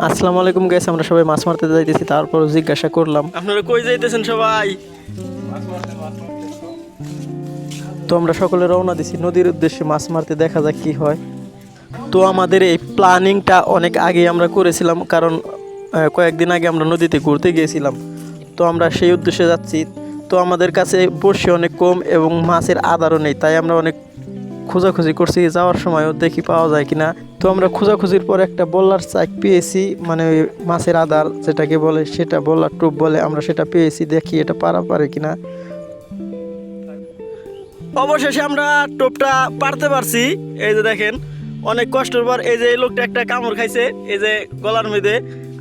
আসসালামু আলাইকুম গাইস, আমরা সবাই মাছ মারতে যাইতেছি। তারপর জিজ্ঞাসা করলাম আপনারা কই যাইতেছেন সবাই। তো আমরা সকলে রওনা দিছি নদীর উদ্দেশ্যে মাছ মারতে, দেখা যাক কি হয়। তো আমাদের এই প্ল্যানিংটা অনেক আগে আমরা করেছিলাম, কারণ কয়েকদিন আগে আমরা নদীতে ঘুরতে গিয়েছিলাম। তো আমরা সেই উদ্দেশ্যে যাচ্ছি। তো আমাদের কাছে বড়শি অনেক কম এবং মাছের আদারও নেই, তাই আমরা অনেক খোঁজাখুঁজি করছি যাওয়ার সময়ও দেখি পাওয়া যায় কিনা। তো আমরা খোঁজাখুঁজির পর একটা বল্লার চাক পেয়েছি, মানে ওই মাছের আদার যেটাকে বলে, সেটা বল্লার টোপ বলে, আমরা সেটা পেয়েছি। দেখি এটা পারা পারে কিনা। অবশেষে আমরা টোপটা পারতে পারছি। এই যে দেখেন, অনেক কষ্টের পর এই যে এই লোকটা একটা কামড় খাইছে এই যে গলার মধ্যে,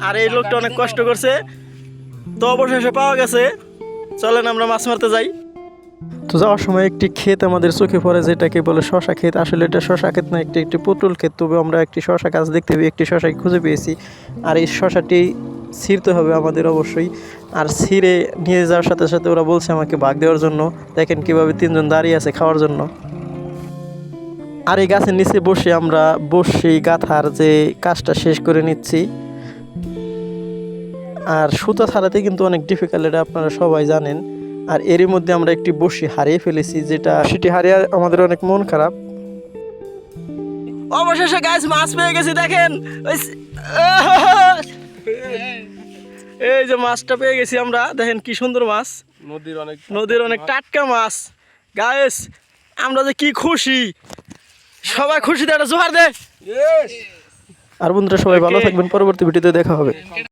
আর এই লোকটা অনেক কষ্ট করছে। তো অবশেষে পাওয়া গেছে। চলেন আমরা মাছ মারতে যাই। তো যাওয়ার সময় একটি ক্ষেত আমাদের চোখে পড়ে, যেটাকে বলে শশা ক্ষেত। আসলে এটা শশা ক্ষেত না, একটি পটল ক্ষেত। তবে আমরা একটি শশা গাছ দেখতে পেয়ে একটি শশাকে খুঁজে পেয়েছি। আর এই শশাটি ছিঁড়তে হবে আমাদের অবশ্যই। আর ছিঁড়ে নিয়ে যাওয়ার সাথে সাথে ওরা বলছে আমাকে ভাগ দেওয়ার জন্য। দেখেন কিভাবে তিনজন দাঁড়িয়ে আছে খাওয়ার জন্য। আর এই গাছের নিচে বসে আমরা গাথার যে কাজটা শেষ করে নিচ্ছি। আর সুতা ছাড়াতে কিন্তু অনেক ডিফিকাল্ট, এটা আপনারা সবাই জানেন। আর এরই মধ্যে আমরা একটি বড়শি হারিয়ে ফেলেছি, যেটা সেটি হারিয়ে আমাদের অনেক মন খারাপ। অবশেষে গাছ মাছ পেয়ে গেছি। দেখেন এই যে মাছটা পেয়ে গেছি আমরা। দেখেন কি সুন্দর মাছ, নদীর অনেক টাটকা মাছ। গাইস আমরা যে কি খুশি, সবাই খুশিতে একটা জোহার দে। আর বন্ধুরা সবাই ভালো থাকবেন, পরবর্তী ভিডিওতে দেখা হবে।